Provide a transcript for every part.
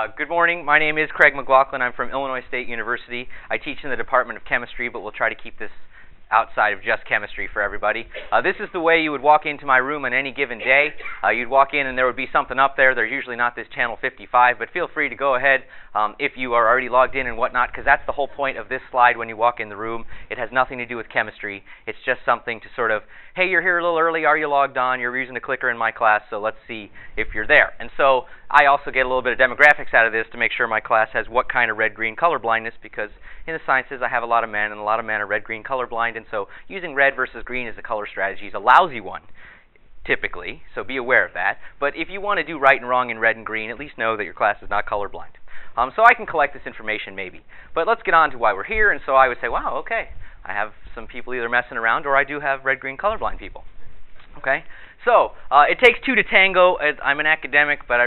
Good morning. My name is Craig McLaughlan. I'm from Illinois State University. I teach in the Department of Chemistry, but we'll try to keep this outside of just chemistry for everybody. This is the way you would walk into my room on any given day. You'd walk in and there would be something up there. There's usually not this channel 55, but feel free to go ahead if you are already logged in and whatnot, because that's the whole point of this slide when you walk in the room. It has nothing to do with chemistry. It's just something to sort of, hey, you're here a little early. Are you logged on? You're using the clicker in my class, so let's see if you're there. And so I also get a little bit of demographics out of this to make sure my class has what kind of red-green color blindness, because in the sciences I have a lot of men, and a lot of men are red-green colorblind, and so using red versus green as a color strategy is a lousy one, typically, so be aware of that. But if you want to do right and wrong in red and green, at least know that your class is not colorblind. So I can collect this information maybe. But let's get on to why we're here, and so I would say, wow, okay, I have some people either messing around or I do have red-green colorblind people. Okay, so it takes two to tango. I'm an academic, but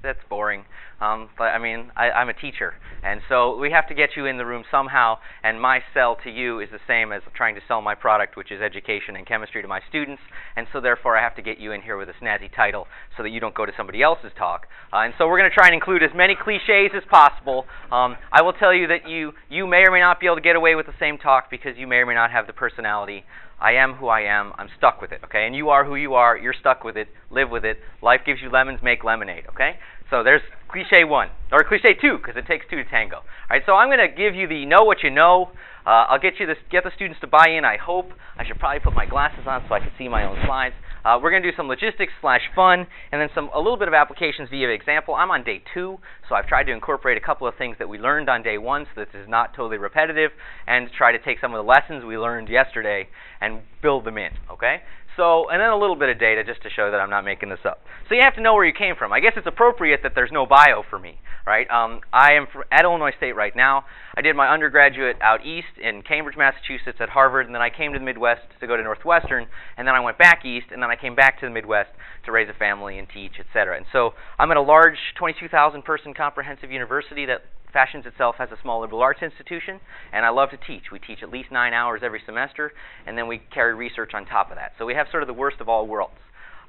that's boring. But I mean, I'm a teacher, and so we have to get you in the room somehow, and my sell to you is the same as trying to sell my product, which is education and chemistry to my students, and so therefore I have to get you in here with a snazzy title so that you don't go to somebody else's talk. And so we're going to try and include as many cliches as possible. I will tell you that you may or may not be able to get away with the same talk because you may or may not have the personality. I am who I am. I'm stuck with it, okay? And you are who you are. You're stuck with it. Live with it. Life gives you lemons, make lemonade, okay? So there's cliche one, or cliche two, because it takes two to tango. All right, so I'm going to give you the know what you know. I'll get the students to buy in, I hope. I should probably put my glasses on so I can see my own slides. We're going to do some logistics/fun, and then a little bit of applications via example. I'm on day 2, so I've tried to incorporate a couple of things that we learned on day 1 so this is not totally repetitive, and try to take some of the lessons we learned yesterday and build them in, okay? So, and then a little bit of data just to show that I'm not making this up. So you have to know where you came from. I guess it's appropriate that there's no bio for me, right? I am at Illinois State right now. I did my undergraduate out east in Cambridge, Massachusetts at Harvard, and then I came to the Midwest to go to Northwestern, and then I went back east, and then I came back to the Midwest to raise a family and teach, etc. And so I'm at a large 22,000-person comprehensive university that fashions itself as a small liberal arts institution, and I love to teach. We teach at least 9 hours every semester, and then we carry research on top of that. So we have sort of the worst of all worlds.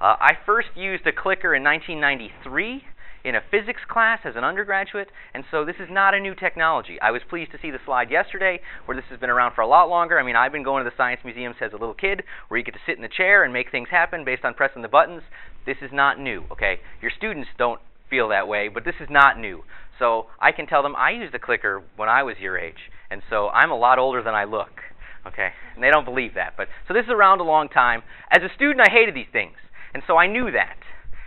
I first used a clicker in 1993 in a physics class as an undergraduate, and so this is not a new technology. I was pleased to see the slide yesterday where this has been around for a lot longer. I mean, I've been going to the science museums as a little kid where you get to sit in the chair and make things happen based on pressing the buttons. This is not new, okay? Your students don't feel that way, but this is not new. So I can tell them I used a clicker when I was your age, and so I'm a lot older than I look, okay? And they don't believe that. But so this is around a long time. As a student, I hated these things, and so I knew that.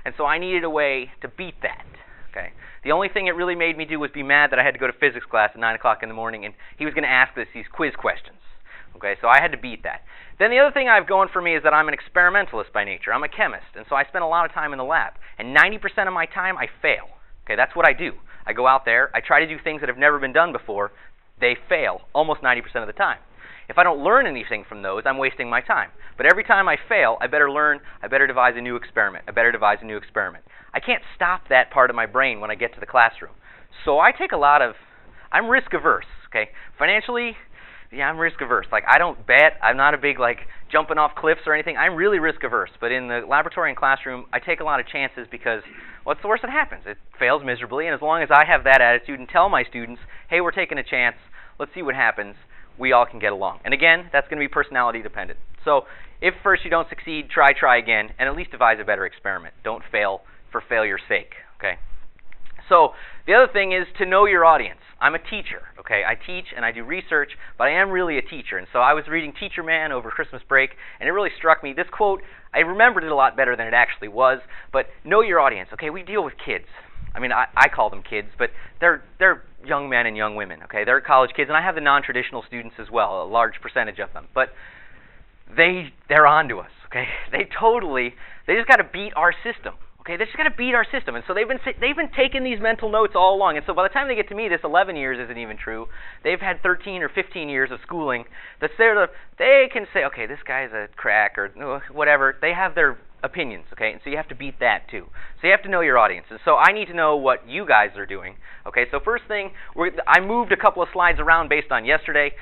And so I needed a way to beat that, okay? The only thing it really made me do was be mad that I had to go to physics class at 9 o'clock in the morning, and he was going to ask these quiz questions, okay? So I had to beat that. Then the other thing I have going for me is that I'm an experimentalist by nature. I'm a chemist, and so I spend a lot of time in the lab. And 90% of my time, I fail, okay? That's what I do. I go out there, I try to do things that have never been done before. They fail almost 90% of the time. If I don't learn anything from those, I'm wasting my time. But every time I fail, I better learn, I better devise a new experiment. I better devise a new experiment. I can't stop that part of my brain when I get to the classroom. So I take I'm risk averse, okay? Financially, yeah, I'm risk averse. Like, I don't bet. I'm not a big, jumping off cliffs or anything. I'm really risk averse. But in the laboratory and classroom, I take a lot of chances because what's the worst that happens? It fails miserably. And as long as I have that attitude and tell my students, hey, we're taking a chance, let's see what happens, we all can get along. And again, that's going to be personality dependent. So if first you don't succeed, try again, and at least devise a better experiment. Don't fail for failure's sake, okay? So the other thing is to know your audience. I'm a teacher, okay? I teach and I do research, but I am really a teacher. And so I was reading Teacher Man over Christmas break, and it really struck me. This quote, I remembered it a lot better than it actually was, but know your audience, okay? We deal with kids. I mean, I call them kids, but they're young men and young women, okay? They're college kids, and I have the non-traditional students as well, a large percentage of them. But they're on to us, okay? They just got to beat our system. Okay, they just got to beat our system, and so they've been taking these mental notes all along. And so by the time they get to me, this 11 years isn't even true. They've had 13 or 15 years of schooling. They can say, okay, this guy's a crack or whatever. They have their opinions, okay? And so you have to beat that too. So you have to know your audience. And so I need to know what you guys are doing, okay? So first thing, I moved a couple of slides around based on yesterday.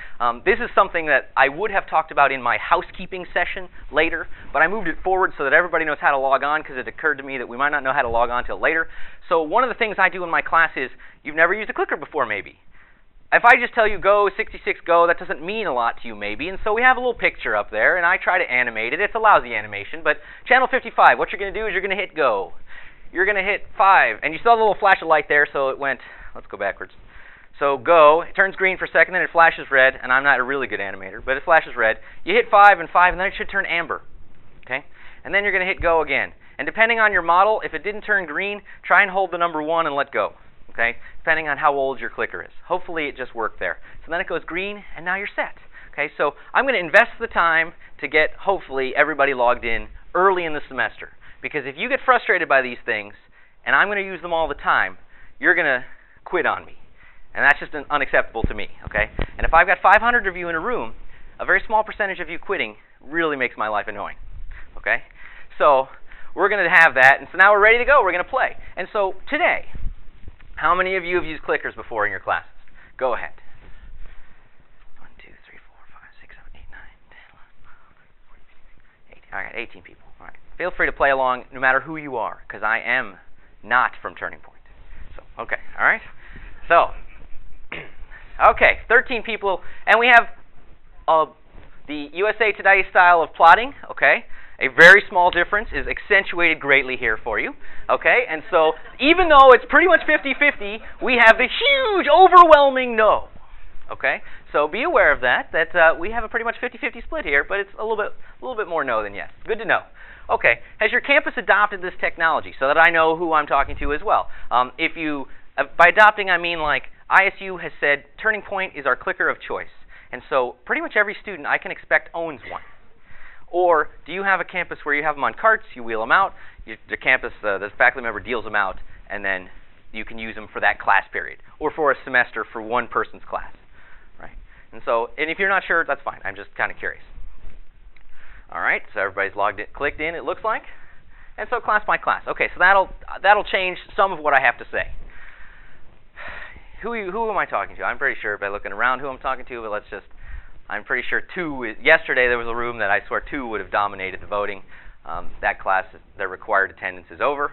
This is something that I would have talked about in my housekeeping session later, but I moved it forward so that everybody knows how to log on, because it occurred to me that we might not know how to log on till later. So one of the things I do in my class is, you've never used a clicker before maybe. If I just tell you go, 66, go, that doesn't mean a lot to you maybe, and so we have a little picture up there, and I try to animate it. It's a lousy animation, but channel 55, what you're going to do is you're going to hit go. You're going to hit 5, and you saw the little flash of light there, so it went, let's go backwards. So go, it turns green for a second, then it flashes red, and I'm not a really good animator, but it flashes red. You hit 5, and then it should turn amber, okay? And then you're going to hit go again. And depending on your model, if it didn't turn green, try and hold the number 1 and let go. Okay, depending on how old your clicker is. Hopefully it just worked there. So then it goes green, and now you're set. Okay, so I'm going to invest the time to get, hopefully, everybody logged in early in the semester. Because if you get frustrated by these things, and I'm going to use them all the time, you're going to quit on me. And that's just unacceptable to me. Okay, and if I've got 500 of you in a room, a very small percentage of you quitting really makes my life annoying. Okay, so we're going to have that, and so now we're ready to go. We're going to play. And so today, how many of you have used clickers before in your classes? Go ahead. 1, 2, 3, 4, 5, 6, 7, 8, 9, 10, 11, 12, 13, 14, 15, 18. I got 18 people. All right. Feel free to play along no matter who you are, because I am not from Turning Point. So, okay. All right. So, okay, 13 people, and we have the USA Today style of plotting, okay? A very small difference is accentuated greatly here for you, okay? And so even though it's pretty much 50-50, we have the huge, overwhelming no, okay? So be aware of that we have a pretty much 50-50 split here, but it's a little bit more no than yes. Good to know. Okay, has your campus adopted this technology so that I know who I'm talking to as well? By adopting, I mean like ISU has said Turning Point is our clicker of choice. And so pretty much every student I can expect owns one. Or do you have a campus where you have them on carts, you wheel them out, the faculty member deals them out, and then you can use them for that class period, or for a semester for one person's class, right? And if you're not sure, that's fine. I'm just kind of curious. All right, so everybody's logged in, clicked in, it looks like. And so class by class. Okay, so that'll change some of what I have to say. Who am I talking to? I'm pretty sure by looking around who I'm talking to, but I'm pretty sure yesterday there was a room that I swear 2 would have dominated the voting. That class, their required attendance is over.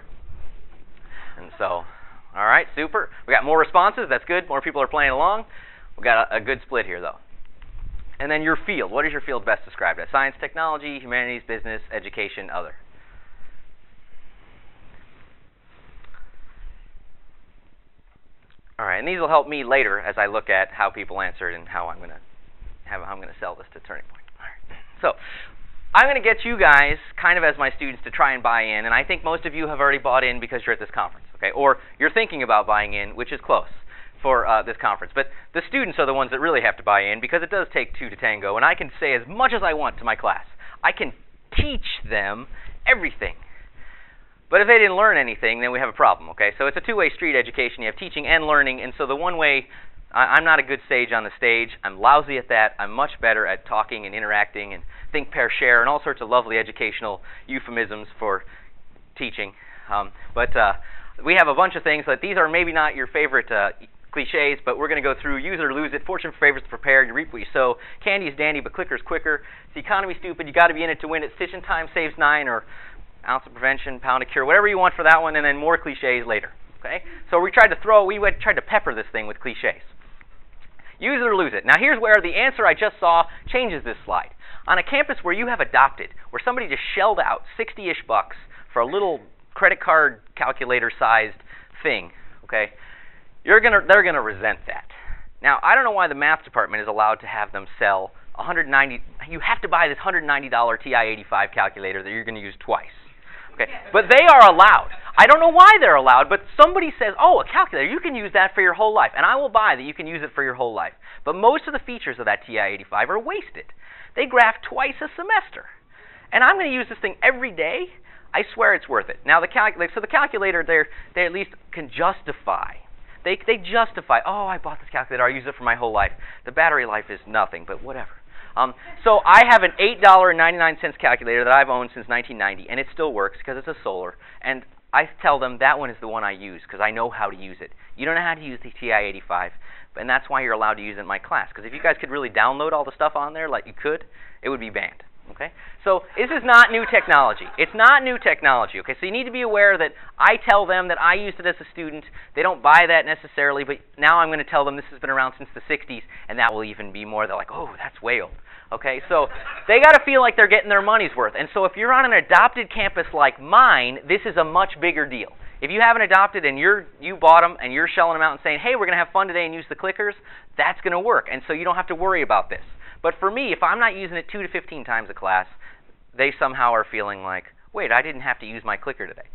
And so, all right, super. We got more responses. That's good. More people are playing along. We got a good split here, though. And then your field. What is your field best described as? Science, technology, humanities, business, education, other. All right, and these will help me later as I look at how people answered and how I'm going to sell this to Turning Point. All right. So I'm going to get you guys kind of as my students to try and buy in, and I think most of you have already bought in because you're at this conference, okay? Or you're thinking about buying in, which is close for this conference. But the students are the ones that really have to buy in because it does take 2 to tango, and I can say as much as I want to my class. I can teach them everything. But if they didn't learn anything, then we have a problem, okay? So it's a two-way street education. You have teaching and learning, and so the one way, I'm not a good sage on the stage. I'm lousy at that. I'm much better at talking and interacting and think, pair, share, and all sorts of lovely educational euphemisms for teaching. But we have a bunch of things. These are maybe not your favorite cliches, but we're going to go through use it or lose it, fortune favors the prepared, you reap what you sow, candy is dandy, but clicker's quicker, it's the economy stupid, you got to be in it to win it, stitching time saves 9, or ounce of prevention, pound of cure, whatever you want for that one, and then more cliches later. Okay? So we tried to pepper this thing with cliches. Use it or lose it. Now here's where the answer I just saw changes this slide. On a campus where you have adopted, where somebody just shelled out 60-ish bucks for a little credit card calculator-sized thing, okay, they're gonna resent that. Now I don't know why the math department is allowed to have them sell $190. You have to buy this $190 TI-85 calculator that you're going to use twice. Okay, but they are allowed. I don't know why they're allowed, but somebody says, oh, a calculator, you can use that for your whole life. And I will buy that you can use it for your whole life. But most of the features of that TI-85 are wasted. They graph twice a semester. And I'm going to use this thing every day. I swear it's worth it. Now, the calculator, they at least can justify. They justify, oh, I bought this calculator, I use it for my whole life. The battery life is nothing, but whatever. So I have an $8.99 calculator that I've owned since 1990, and it still works because it's a solar. And I tell them that one is the one I use because I know how to use it. You don't know how to use the TI-85, and that's why you're allowed to use it in my class. Because if you guys could really download all the stuff on there like you could, it would be banned. Okay? So this is not new technology. It's not new technology. Okay? So you need to be aware that I tell them that I used it as a student. They don't buy that necessarily, but now I'm going to tell them this has been around since the 60s, and that will even be more. They're like, oh, that's way old. Okay? So they got to feel like they're getting their money's worth. And so if you're on an adopted campus like mine, this is a much bigger deal. If you haven't adopted and you bought them and you're shelling them out and saying, hey, we're going to have fun today and use the clickers, that's going to work. And so you don't have to worry about this. But for me, if I'm not using it 2 to 15 times a class, they somehow are feeling like, wait, I didn't have to use my clicker today.